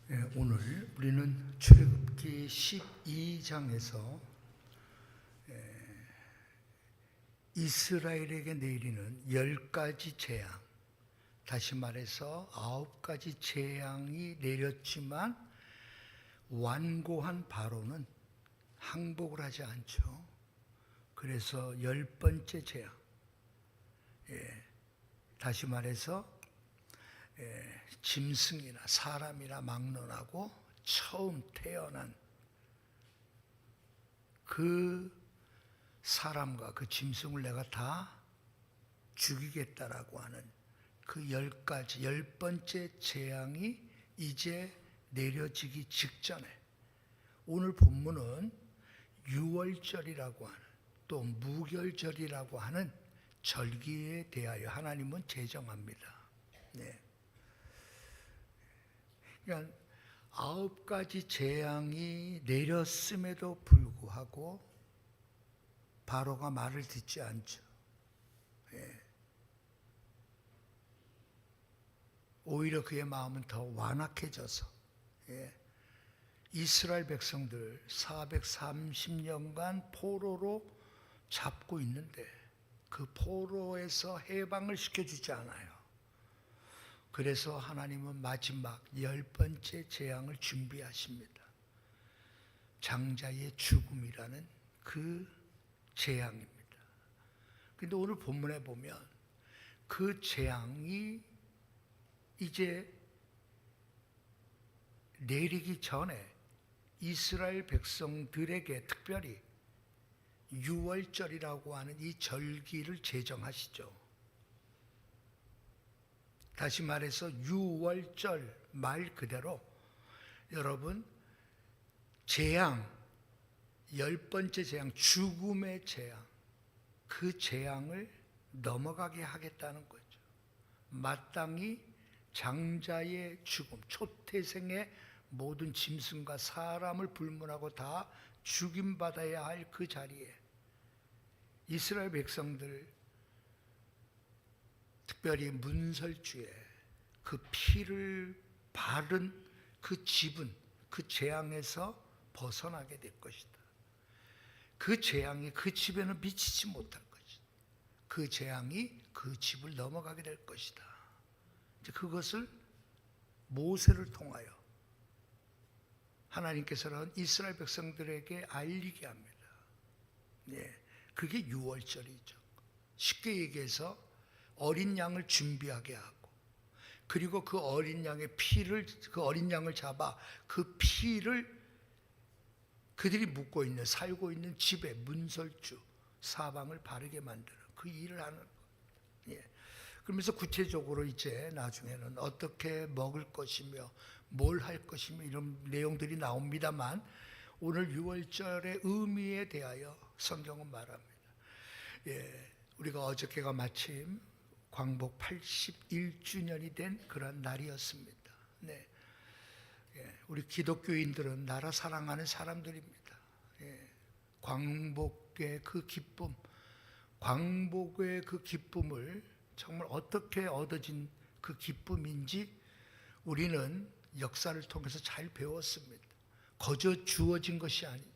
오늘 우리는 출애굽기 12장에서 이스라엘에게 내리는 10가지 재앙, 다시 말해서 9가지 재앙이 내렸지만 완고한 바로는 항복을 하지 않죠. 그래서 10번째 재앙, 다시 말해서 짐승이나 사람이나 막론하고 처음 태어난 그 사람과 그 짐승을 내가 다 죽이겠다라고 하는 그 10번째 재앙이 이제 내려지기 직전에 오늘 본문은 유월절이라고 하는, 또 무결절이라고 하는 절기에 대하여 하나님은 제정합니다. 그러니까 9가지 재앙이 내렸음에도 불구하고 바로가 말을 듣지 않죠. 오히려 그의 마음은 더 완악해져서 이스라엘 백성들 430년간 포로로 잡고 있는데 그 포로에서 해방을 시켜주지 않아요. 그래서 하나님은 마지막 10번째 재앙을 준비하십니다. 장자의 죽음이라는 그 재앙입니다. 그런데 오늘 본문에 보면 그 재앙이 이제 내리기 전에 이스라엘 백성들에게 특별히 유월절이라고 하는 이 절기를 제정하시죠. 다시 말해서 유월절 말 그대로 여러분 재앙, 10번째 재앙, 죽음의 재앙, 그 재앙을 넘어가게 하겠다는 거죠. 마땅히 장자의 죽음, 초태생의 모든 짐승과 사람을 불문하고 다 죽임받아야 할 그 자리에 이스라엘 백성들, 특별히 문설주에 그 피를 바른 그 집은 그 재앙에서 벗어나게 될 것이다. 그 재앙이 그 집에는 미치지 못할 것이다. 그 재앙이 그 집을 넘어가게 될 것이다. 이제 그것을 모세를 통하여 하나님께서는 이스라엘 백성들에게 알리게 합니다. 그게 유월절이죠. 쉽게 얘기해서 어린 양을 준비하게 하고, 그리고 그 어린 양의 피를, 그 어린 양을 잡아 그 피를 그들이 묵고 있는, 살고 있는 집에 문설주 사방을 바르게 만드는 그 일을 하는 거예요. 그러면서 구체적으로 이제 나중에는 어떻게 먹을 것이며 뭘 할 것이며 이런 내용들이 나옵니다만, 오늘 유월절의 의미에 대하여 성경은 말합니다. 우리가 어저께가 마침 광복 81주년이 된 그런 날이었습니다. 우리 기독교인들은 나라 사랑하는 사람들입니다. 광복의 그 기쁨, 광복의 그 기쁨을 정말 어떻게 얻어진 그 기쁨인지 우리는 역사를 통해서 잘 배웠습니다. 거저 주어진 것이 아니죠.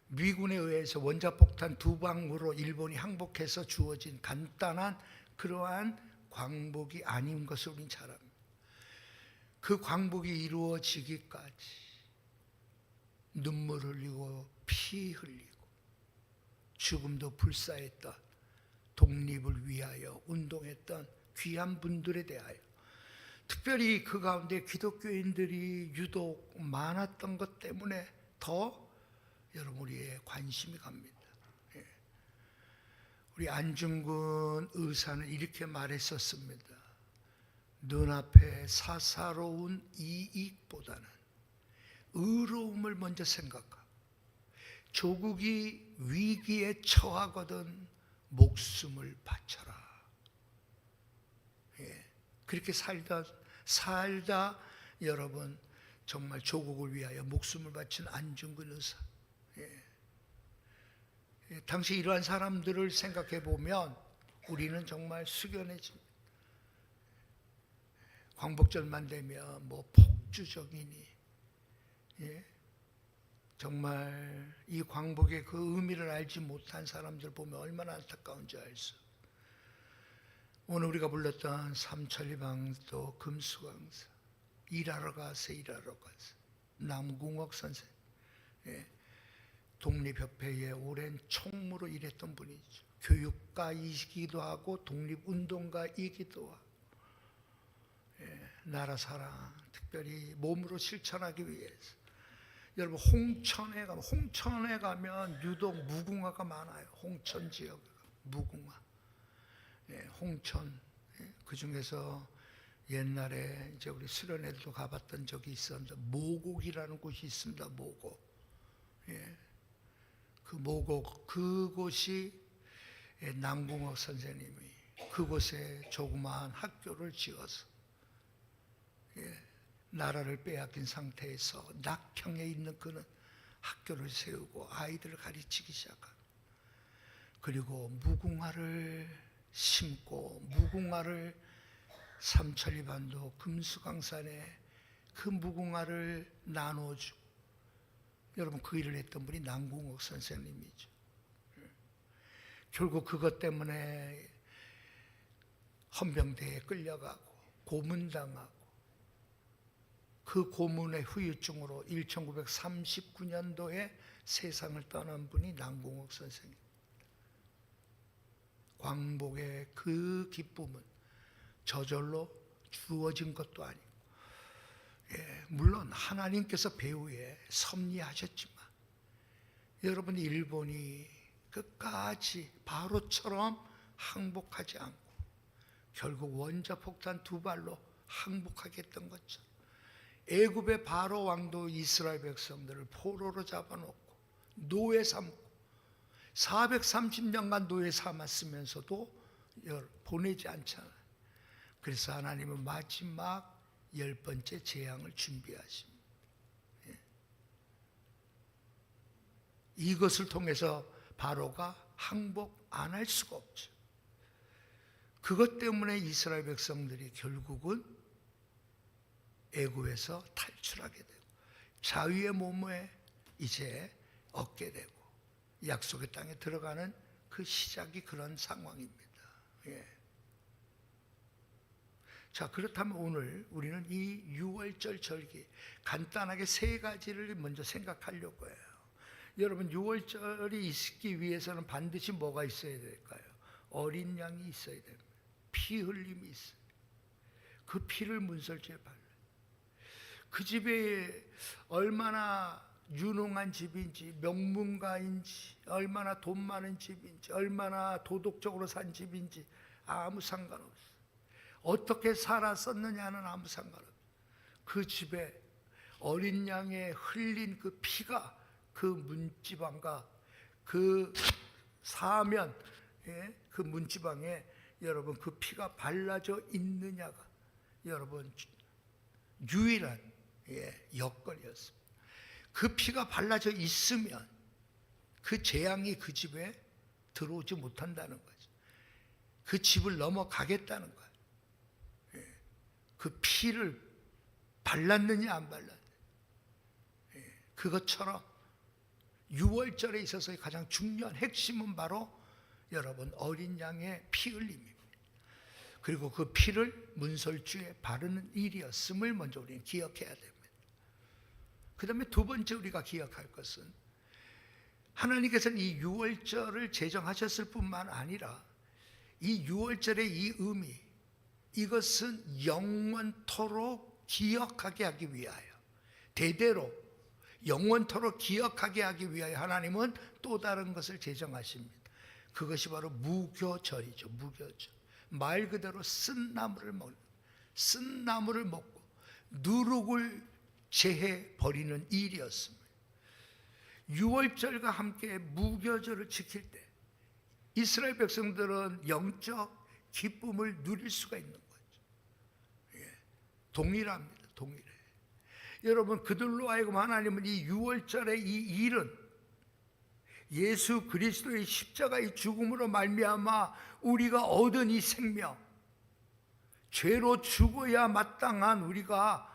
미군에 의해서 원자폭탄 2방으로 일본이 항복해서 주어진 간단한 그러한 광복이 아닌 것을 우리는 잘 압니다. 그 광복이 이루어지기까지 눈물 흘리고 피 흘리고 죽음도 불사했던, 독립을 위하여 운동했던 귀한 분들에 대하여, 특별히 그 가운데 기독교인들이 유독 많았던 것 때문에 더 여러분 우리의 관심이 갑니다. 우리 안중근 의사는 이렇게 말했었습니다. 눈앞에 사사로운 이익보다는 의로움을 먼저 생각하고, 조국이 위기에 처하거든 목숨을 바쳐라. 그렇게 살다 여러분 정말 조국을 위하여 목숨을 바친 안중근 의사. 당시 이러한 사람들을 생각해 보면 우리는 정말 숙연해집니다. 광복절만 되면 뭐 독주적이니, 예? 정말 이 광복의 그 의미를 알지 못한 사람들 보면 얼마나 안타까운지 알수. 오늘 우리가 불렀던 삼천리방도 금수강사, 일하러 가세, 일하러 가세. 남궁옥 선생, 예. 독립협회의 오랜 총무로 일했던 분이죠. 교육가이기도 하고 독립운동가이기도 하고, 예. 나라 사랑 특별히 몸으로 실천하기 위해서, 여러분 홍천에 가면 유독 무궁화가 많아요. 홍천 지역 무궁화, 예. 홍천, 예. 그 중에서 옛날에 이제 우리 수련회도 가봤던 적이 있었는데 모곡이라는 곳이 있습니다. 모곡, 예. 그 모곡, 그곳이 남궁옥 선생님이 그곳에 조그마한 학교를 지어서, 예. 나라를 빼앗긴 상태에서 낙향에 있는 그는 학교를 세우고 아이들을 가르치기 시작한, 그리고 무궁화를 심고 무궁화를 삼천리반도 금수강산에 그 무궁화를 나눠주고, 여러분 그 일을 했던 분이 남궁옥 선생님이죠. 결국 그것 때문에 헌병대에 끌려가고 고문당하고, 그 고문의 후유증으로 1939년도에 세상을 떠난 분이 남궁옥 선생님. 광복의 그 기쁨은 저절로 주어진 것도 아니고, 예, 물론 하나님께서 배후에 섭리하셨지만, 여러분 일본이 끝까지 바로처럼 항복하지 않고 결국 원자폭탄 2발로 항복하게 했던 것처럼, 애굽의 바로 왕도 이스라엘 백성들을 포로로 잡아놓고 노예 삼고 430년간 노예 삼았으면서도 보내지 않잖아요. 그래서 하나님은 마지막 10번째 재앙을 준비하십니다. 예. 이것을 통해서 바로가 항복 안 할 수가 없죠. 그것 때문에 이스라엘 백성들이 결국은 애굽에서 탈출하게 되고 자유의 몸에 이제 얻게 되고 약속의 땅에 들어가는 그 시작이 그런 상황입니다. 예. 자, 그렇다면 오늘 우리는 이 6월절 절기 간단하게 3가지를 먼저 생각하려고 해요. 여러분 6월절이 있기 위해서는 반드시 뭐가 있어야 될까요? 어린 양이 있어야 됩니다. 피 흘림이 있어요. 그 피를 문설주에 발라요. 그 집에 얼마나 유능한 집인지, 명문가인지, 얼마나 돈 많은 집인지, 얼마나 도덕적으로 산 집인지 아무 상관없어요. 어떻게 살았었느냐는 아무 상관없어요. 그 집에 어린 양의 흘린 그 피가 그 문지방과 그 사면, 예? 그 문지방에 여러분 그 피가 발라져 있느냐가 여러분 유일한, 예, 여건이었습니다. 그 피가 발라져 있으면 그 재앙이 그 집에 들어오지 못한다는 거죠. 그 집을 넘어가겠다는 거예요. 예. 그 피를 발랐느냐 안 발랐느냐. 예. 그것처럼 6월절에 있어서의 가장 중요한 핵심은 바로 여러분 어린 양의 피 흘림입니다. 그리고 그 피를 문설주에 바르는 일이었음을 먼저 우리는 기억해야 됩니다. 그 다음에 2번째 우리가 기억할 것은, 하나님께서는 이 6월절을 제정하셨을 뿐만 아니라 이 6월절의 이 의미, 이것은 영원토록 기억하게 하기 위하여, 대대로 영원토록 기억하게 하기 위하여 하나님은 또 다른 것을 제정하십니다. 그것이 바로 무교절이죠. 무교절. 말 그대로 쓴 나무를 먹고 누룩을 제해 버리는 일이었습니다. 6월절과 함께 무교절을 지킬 때 이스라엘 백성들은 영적 기쁨을 누릴 수가 있는 거죠. 예, 동일합니다. 동일해. 여러분 그들로 하여금 하나님은 이 6월절의 이 일은 예수 그리스도의 십자가의 죽음으로 말미암아 우리가 얻은 이 생명, 죄로 죽어야 마땅한 우리가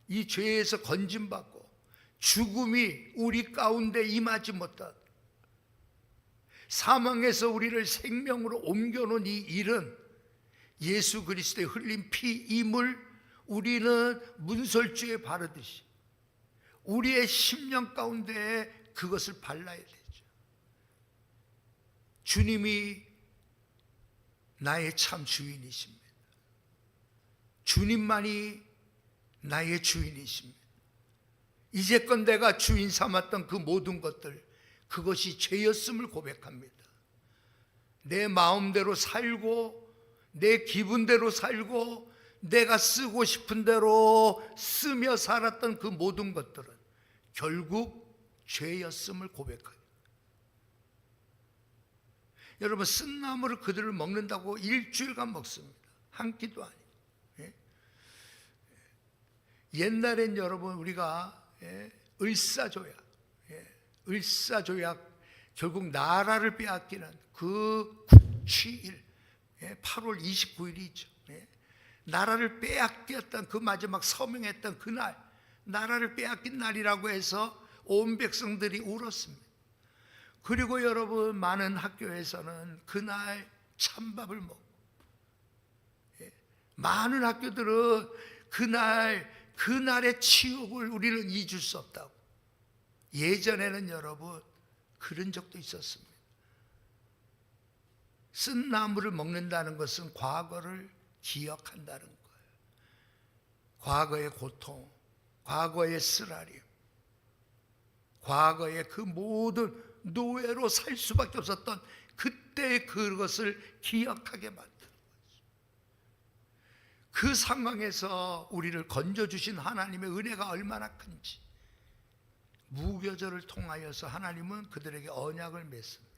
이 죄에서 건짐받고 죽음이 우리 가운데 임하지 못한, 사망에서 우리를 생명으로 옮겨놓은 이 일은 예수 그리스도의 흘린 피임을 우리는 문설주에 바르듯이 우리의 심령 가운데 그것을 발라야 되죠. 주님이 나의 참 주인이십니다. 주님만이 나의 주인이십니다. 이제껏 내가 주인 삼았던 그 모든 것들, 그것이 죄였음을 고백합니다. 내 마음대로 살고 내 기분대로 살고 내가 쓰고 싶은 대로 쓰며 살았던 그 모든 것들은 결국 죄였음을 고백합니다. 여러분, 쓴 나무를 그들을 먹는다고 일주일간 먹습니다. 한 끼도 아니에요. 옛날엔 여러분 우리가 을사조약, 을사조약, 결국 나라를 빼앗기는 그 국취일, 8월 29일이죠. 나라를 빼앗겼던 그 마지막 서명했던 그날, 나라를 빼앗긴 날이라고 해서 온 백성들이 울었습니다. 그리고 여러분, 많은 학교에서는 그날 찬밥을 먹고, 많은 학교들은 그날의 치욕을 우리는 잊을 수 없다고. 예전에는 여러분 그런 적도 있었습니다. 쓴 나무를 먹는다는 것은 과거를 기억한다는 거예요. 과거의 고통, 과거의 쓰라림, 과거의 그 모든 노예로 살 수밖에 없었던 그때의 그것을 기억하게 만드는 거죠. 그 상황에서 우리를 건져주신 하나님의 은혜가 얼마나 큰지, 무교절을 통하여서 하나님은 그들에게 언약을 맺습니다.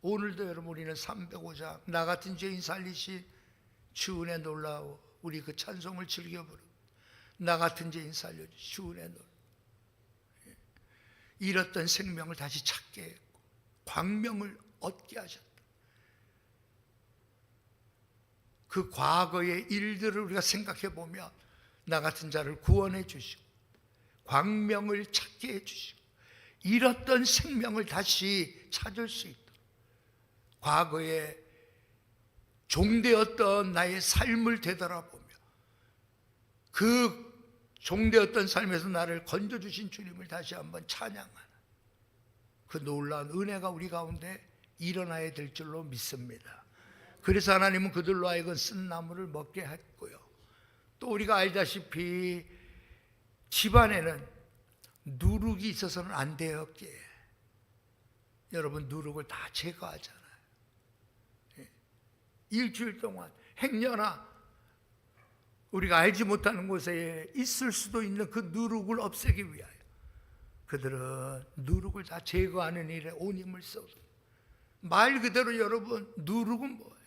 오늘도 여러분, 우리는 305장 나 같은 죄인 살리신 주 은혜 놀라워, 우리 그 찬송을 즐겨 부르고, 나 같은 죄인 살려주신 주 은혜 놀라워, 잃었던 생명을 다시 찾게 했고 광명을 얻게 하셨다. 그 과거의 일들을 우리가 생각해 보면 나 같은 자를 구원해 주시고 광명을 찾게 해 주시고 잃었던 생명을 다시 찾을 수 있도록, 과거에 종되었던 나의 삶을 되돌아보며 그 종되었던 삶에서 나를 건져주신 주님을 다시 한번 찬양하는 그 놀라운 은혜가 우리 가운데 일어나야 될 줄로 믿습니다. 그래서 하나님은 그들로 하여금 쓴 나무를 먹게 했고요. 또 우리가 알다시피 집안에는 누룩이 있어서는 안 되었기에 여러분, 누룩을 다 제거하잖아요. 일주일 동안 행여나 우리가 알지 못하는 곳에 있을 수도 있는 그 누룩을 없애기 위하여 그들은 누룩을 다 제거하는 일에 온 힘을 쏟아. 말 그대로 여러분, 누룩은 뭐예요?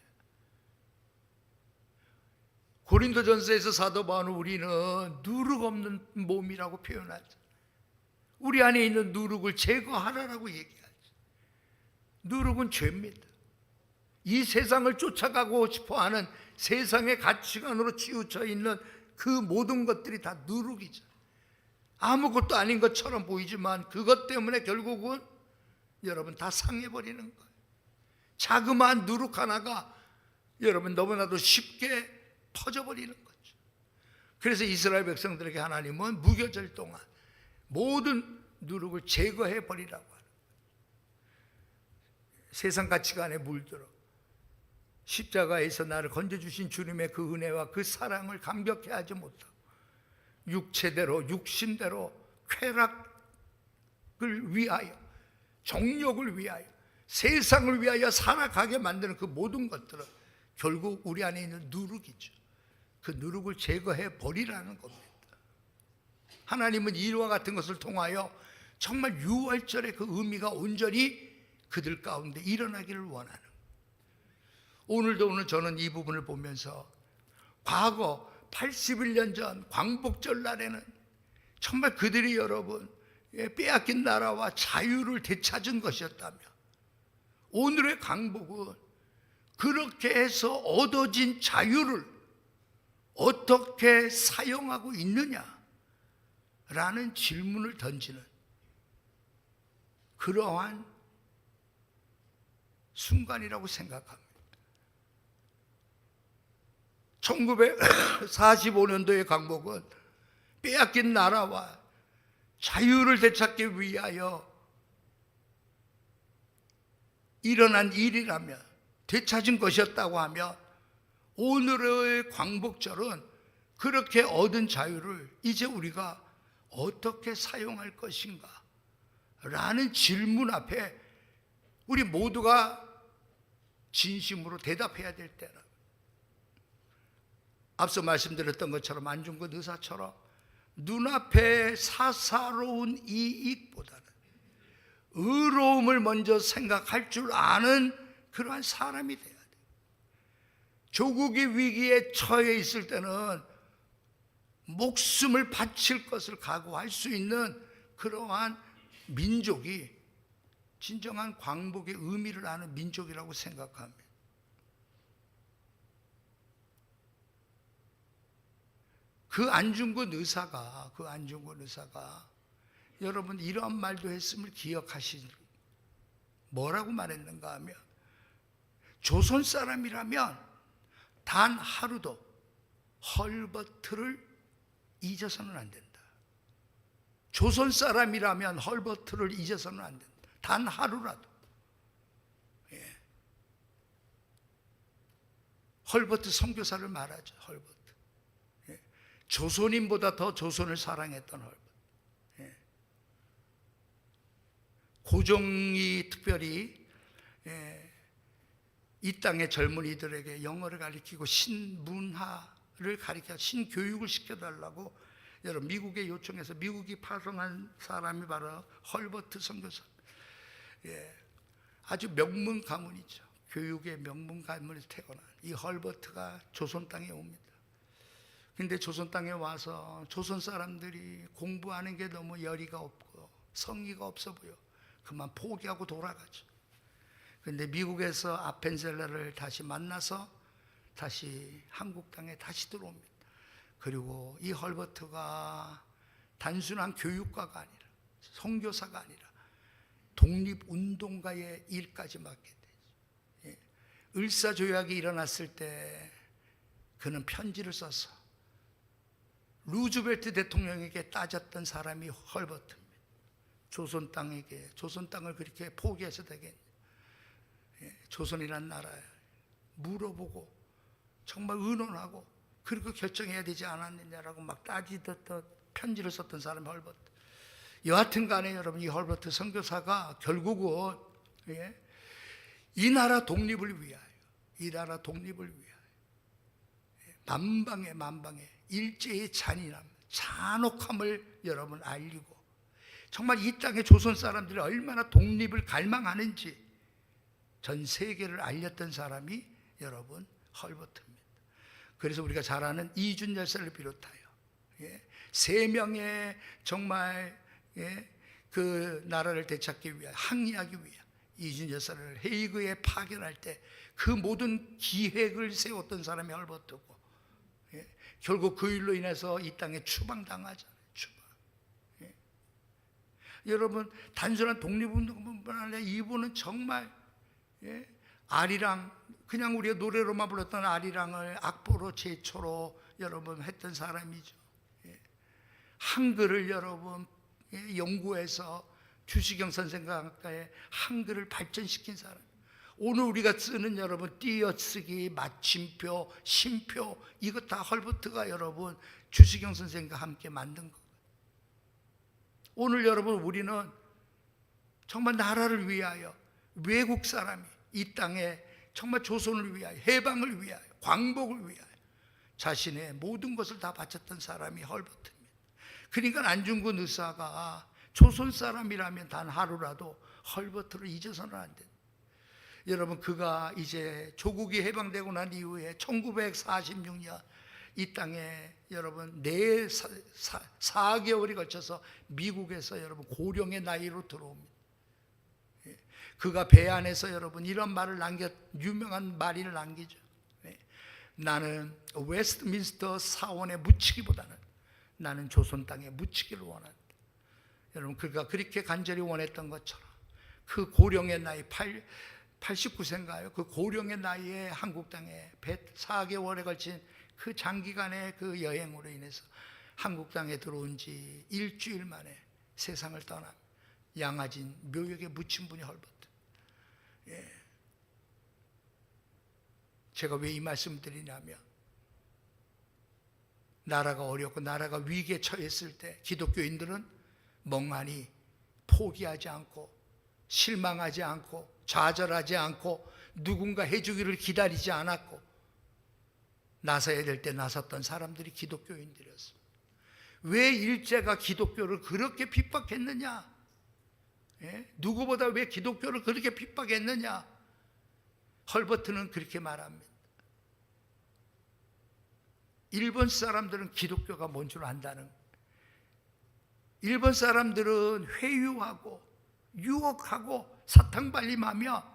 고린도전서에서 사도 바울은 우리는 누룩 없는 몸이라고 표현하죠. 우리 안에 있는 누룩을 제거하라라고 얘기하죠. 누룩은 죄입니다. 이 세상을 쫓아가고 싶어하는 세상의 가치관으로 치우쳐 있는 그 모든 것들이 다 누룩이죠. 아무것도 아닌 것처럼 보이지만 그것 때문에 결국은 여러분 다 상해버리는 거예요. 자그마한 누룩 하나가 여러분 너무나도 쉽게 퍼져버리는 거죠. 그래서 이스라엘 백성들에게 하나님은 무교절 동안 모든 누룩을 제거해 버리라고 하는 거예요. 세상 가치관에 물들어 십자가에서 나를 건져주신 주님의 그 은혜와 그 사랑을 감격해 하지 못하고 육체대로, 육신대로 쾌락을 위하여, 정욕을 위하여, 세상을 위하여 살아가게 만드는 그 모든 것들은 결국 우리 안에 있는 누룩이죠. 그 누룩을 제거해 버리라는 겁니다. 하나님은 이와 같은 것을 통하여 정말 유월절의 그 의미가 온전히 그들 가운데 일어나기를 원하는, 오늘 저는 이 부분을 보면서 과거 81년 전 광복절 날에는 정말 그들이 여러분 빼앗긴 나라와 자유를 되찾은 것이었다면, 오늘의 광복은 그렇게 해서 얻어진 자유를 어떻게 사용하고 있느냐라는 질문을 던지는 그러한 순간이라고 생각합니다. 1945년도의 광복은 빼앗긴 나라와 자유를 되찾기 위하여 일어난 일이라면, 되찾은 것이었다고 하면 오늘의 광복절은 그렇게 얻은 자유를 이제 우리가 어떻게 사용할 것인가 라는 질문 앞에 우리 모두가 진심으로 대답해야 될 때라. 앞서 말씀드렸던 것처럼 안중근 의사처럼 눈앞에 사사로운 이익보다는 의로움을 먼저 생각할 줄 아는 그러한 사람이 돼야 돼요. 조국이 위기에 처해 있을 때는 목숨을 바칠 것을 각오할 수 있는 그러한 민족이 진정한 광복의 의미를 아는 민족이라고 생각합니다. 그 안중근 의사가 여러분 이러한 말도 했음을 기억하시죠? 뭐라고 말했는가 하면, 조선 사람이라면 단 하루도 헐버트를 잊어서는 안 된다. 조선 사람이라면 헐버트를 잊어서는 안 된다. 단 하루라도. 예. 헐버트 선교사를 말하죠. 헐버트. 예. 조선인보다 더 조선을 사랑했던 헐버트. 예. 고종이 특별히 이 땅의 젊은이들에게 영어를 가르치고 신문화를 가르쳐 신교육을 시켜달라고 여러분 미국에 요청해서 미국이 파송한 사람이 바로 헐버트 선교사. 예, 아주 명문 가문이죠. 교육의 명문 가문에서 태어난 이 헐버트가 조선 땅에 옵니다. 근데 조선 땅에 와서 조선 사람들이 공부하는 게 너무 열의가 없고 성의가 없어 보여. 그만 포기하고 돌아가죠. 근데 미국에서 아펜셀러를 다시 만나서 다시 한국 땅에 다시 들어옵니다. 그리고 이 헐버트가 단순한 교육가가 아니라 선교사가 아니라 독립운동가의 일까지 맡게 되죠. 예. 을사조약이 일어났을 때 그는 편지를 써서 루즈벨트 대통령에게 따졌던 사람이 헐버트입니다. 조선 땅에게, 조선 땅을 그렇게 포기해서 되겠냐. 예. 조선이란 나라에 물어보고 정말 의논하고 그리고 결정해야 되지 않았느냐라고 막 따지던 편지를 썼던 사람이 헐버트. 여하튼 간에 여러분 이 헐버트 선교사가 결국은 이 나라 독립을 위하여 만방의 일제의 잔인함, 잔혹함을 여러분 알리고 정말 이 땅의 조선 사람들이 얼마나 독립을 갈망하는지 전 세계를 알렸던 사람이 여러분 헐버트입니다. 그래서 우리가 잘 아는 이준 열사를 비롯하여 세 명의 정말 그 나라를 되찾기 위해 항의하기 위해 이준 열사를 헤이그에 파견할 때 그 모든 기획을 세웠던 사람이 헐버트고 결국 그 일로 인해서 이 땅에 추방당하잖아요. 여러분 단순한 독립운동뿐만 아니라 이분은 정말 아리랑, 그냥 우리가 노래로만 불렀던 아리랑을 악보로 제초로 여러분 했던 사람이죠. 한글을 여러분 연구해서 주시경 선생과 함께 한글을 발전시킨 사람. 오늘 우리가 쓰는 여러분 띄어쓰기, 마침표, 심표 이거 다 헐버트가 여러분 주시경 선생과 함께 만든 거. 오늘 여러분 우리는 정말 나라를 위하여 외국 사람이 이 땅에 정말 조선을 위하여, 해방을 위하여, 광복을 위하여 자신의 모든 것을 다 바쳤던 사람이 헐버트입니다. 그러니까 안중근 의사가 조선 사람이라면 단 하루라도 헐버트를 잊어서는 안 된다. 여러분 그가 이제 조국이 해방되고 난 이후에 1946년 이 땅에 여러분 4개월이 걸쳐서 미국에서 여러분 고령의 나이로 들어옵니다. 그가 배 안에서 여러분 이런 말을 유명한 말을 남기죠. 나는 웨스트민스터 사원에 묻히기보다는 나는 조선 땅에 묻히기를 원한다. 여러분, 그가 그렇게 간절히 원했던 것처럼 그 고령의 나이 89세인가요? 그 고령의 나이에 한국 땅에 104개월에 걸친 그 장기간의 그 여행으로 인해서 한국 땅에 들어온 지 일주일 만에 세상을 떠난 양아진 묘역에 묻힌 분이 헐버트. 예. 제가 왜 이 말씀을 드리냐면, 나라가 어렵고 나라가 위기에 처했을 때 기독교인들은 멍하니 포기하지 않고 실망하지 않고 좌절하지 않고 누군가 해주기를 기다리지 않았고 나서야 될 때 나섰던 사람들이 기독교인들이었습니다. 왜 일제가 기독교를 그렇게 핍박했느냐? 예? 누구보다 왜 기독교를 그렇게 핍박했느냐? 헐버트는 그렇게 말합니다. 일본 사람들은 기독교가 뭔 줄 안다는 거예요. 일본 사람들은 회유하고 유혹하고 사탕발림하며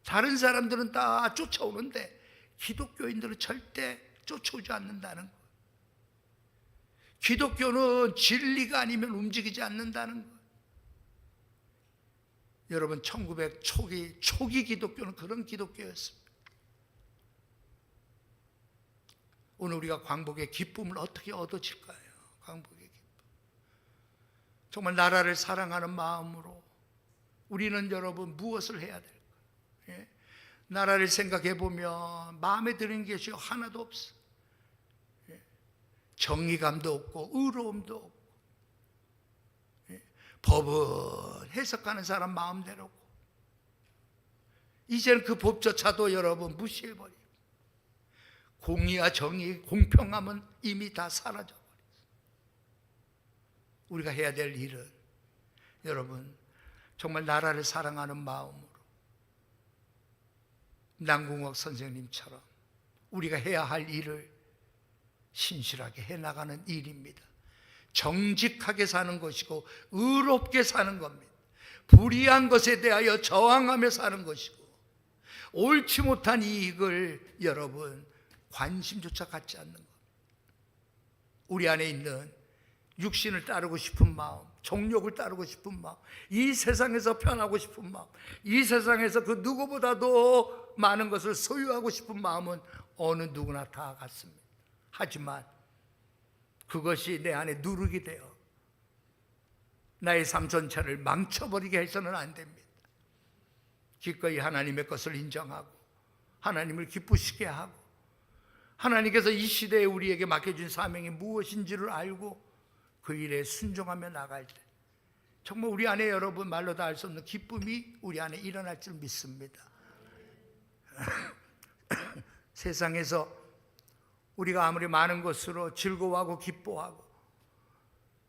다른 사람들은 다 쫓아오는데 기독교인들은 절대 쫓아오지 않는다는 거예요. 기독교는 진리가 아니면 움직이지 않는다는 거예요. 여러분, 1900 초기 기독교는 그런 기독교였습니다. 오늘 우리가 광복의 기쁨을 어떻게 얻어질까요? 광복의 기쁨. 정말 나라를 사랑하는 마음으로 우리는 여러분 무엇을 해야 될까요? 예? 나라를 생각해 보면 마음에 드는 것이 하나도 없어. 예? 정의감도 없고 의로움도 없고, 예? 법은 해석하는 사람 마음대로고, 이제는 그 법조차도 여러분 무시해버려요. 공의와 정의, 공평함은 이미 다 사라져버렸어요. 우리가 해야 될 일은 여러분 정말 나라를 사랑하는 마음으로 남궁옥 선생님처럼 우리가 해야 할 일을 신실하게 해나가는 일입니다. 정직하게 사는 것이고 의롭게 사는 겁니다. 불의한 것에 대하여 저항하며 사는 것이고, 옳지 못한 이익을 여러분 관심조차 갖지 않는 것. 우리 안에 있는 육신을 따르고 싶은 마음, 정욕을 따르고 싶은 마음, 이 세상에서 편하고 싶은 마음, 이 세상에서 그 누구보다도 많은 것을 소유하고 싶은 마음은 어느 누구나 다 같습니다. 하지만 그것이 내 안에 누룩이 되어 나의 삶 전체를 망쳐버리게 해서는 안 됩니다. 기꺼이 하나님의 것을 인정하고 하나님을 기쁘시게 하고 하나님께서 이 시대에 우리에게 맡겨준 사명이 무엇인지를 알고 그 일에 순종하며 나갈 때 정말 우리 안에 여러분 말로 다 알 수 없는 기쁨이 우리 안에 일어날 줄 믿습니다. 세상에서 우리가 아무리 많은 것으로 즐거워하고 기뻐하고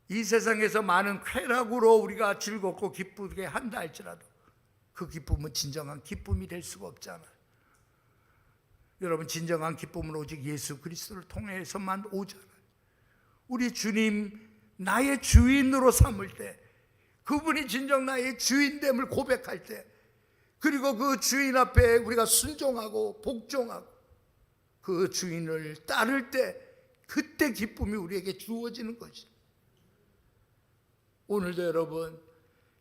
이 세상에서 많은 쾌락으로 우리가 즐겁고 기쁘게 한다 할지라도 그 기쁨은 진정한 기쁨이 될 수가 없잖아요. 여러분, 진정한 기쁨은 오직 예수 그리스도를 통해서만 오잖아요. 우리 주님 나의 주인으로 삼을 때, 그분이 진정 나의 주인됨을 고백할 때, 그리고 그 주인 앞에 우리가 순종하고 복종하고 그 주인을 따를 때, 그때 기쁨이 우리에게 주어지는 것이죠. 오늘도 여러분,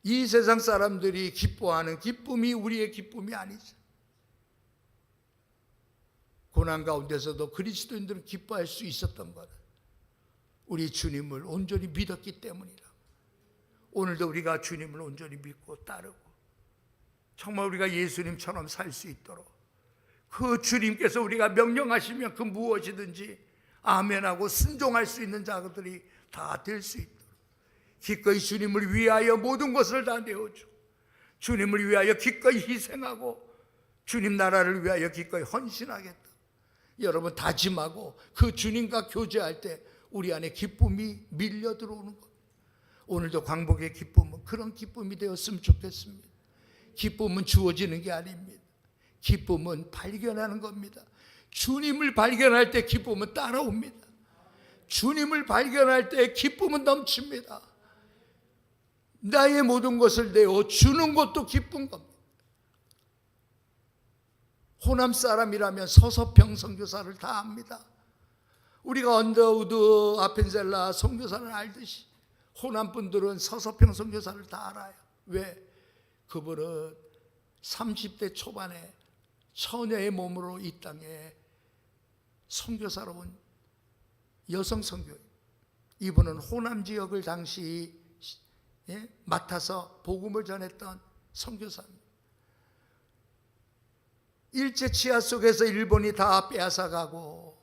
이 세상 사람들이 기뻐하는 기쁨이 우리의 기쁨이 아니죠. 고난 가운데서도 그리스도인들은 기뻐할 수 있었던 것은 우리 주님을 온전히 믿었기 때문이라. 오늘도 우리가 주님을 온전히 믿고 따르고 정말 우리가 예수님처럼 살 수 있도록 그 주님께서 우리가 명령하시면 그 무엇이든지 아멘하고 순종할 수 있는 자들이 다 될 수 있도록 기꺼이 주님을 위하여 모든 것을 다 내어주고 주님을 위하여 기꺼이 희생하고 주님 나라를 위하여 기꺼이 헌신하겠다. 여러분 다짐하고 그 주님과 교제할 때 우리 안에 기쁨이 밀려 들어오는 겁니다. 오늘도 광복의 기쁨은 그런 기쁨이 되었으면 좋겠습니다. 기쁨은 주어지는 게 아닙니다. 기쁨은 발견하는 겁니다. 주님을 발견할 때 기쁨은 따라옵니다. 주님을 발견할 때 기쁨은 넘칩니다. 나의 모든 것을 내어 주는 것도 기쁜 겁니다. 호남 사람이라면 서서평 선교사를 다 압니다. 우리가 언더우드, 아펜셀라 선교사를 알듯이 호남 분들은 서서평 선교사를 다 알아요. 왜? 그분은 30대 초반에 처녀의 몸으로 이 땅에 선교사로 온 여성 선교인. 이분은 호남 지역을 당시 맡아서 복음을 전했던 선교사입니다. 일제 치하 속에서 일본이 다 빼앗아가고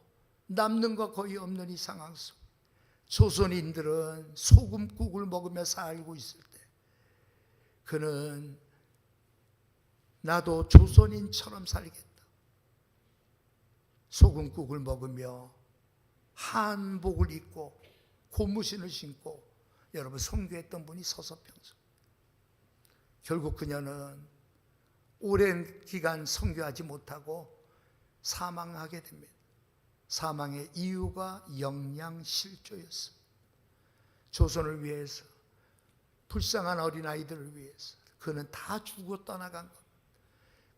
남는 거 거의 없는 이 상황 속 조선인들은 소금국을 먹으며 살고 있을 때 그는 나도 조선인처럼 살겠다. 소금국을 먹으며 한복을 입고 고무신을 신고 여러분 선교했던 분이 서서평선. 결국 그녀는 오랜 기간 선교하지 못하고 사망하게 됩니다. 사망의 이유가 영양실조였습니다. 조선을 위해서, 불쌍한 어린아이들을 위해서 그는 다 주고 떠나간 겁니다.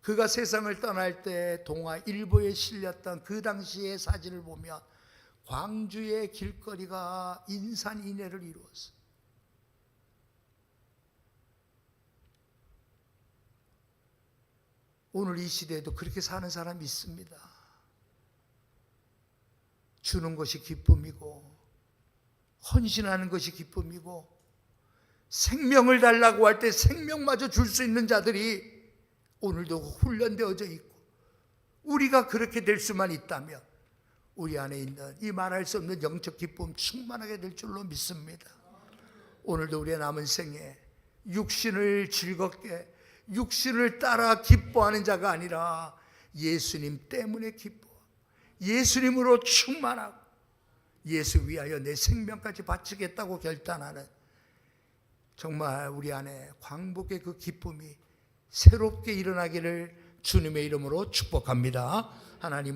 그가 세상을 떠날 때 동화 일보에 실렸던 그 당시의 사진을 보면 광주의 길거리가 인산인해를 이루었어요. 오늘 이 시대에도 그렇게 사는 사람이 있습니다. 주는 것이 기쁨이고 헌신하는 것이 기쁨이고 생명을 달라고 할 때 생명마저 줄 수 있는 자들이 오늘도 훈련되어져 있고 우리가 그렇게 될 수만 있다면 우리 안에 있는 이 말할 수 없는 영적 기쁨 충만하게 될 줄로 믿습니다. 오늘도 우리의 남은 생에 육신을 즐겁게 육신을 따라 기뻐하는 자가 아니라 예수님 때문에 기뻐하고 예수님으로 충만하고 예수 위하여 내 생명까지 바치겠다고 결단하는 정말 우리 안에 광복의 그 기쁨이 새롭게 일어나기를 주님의 이름으로 축복합니다. 하나님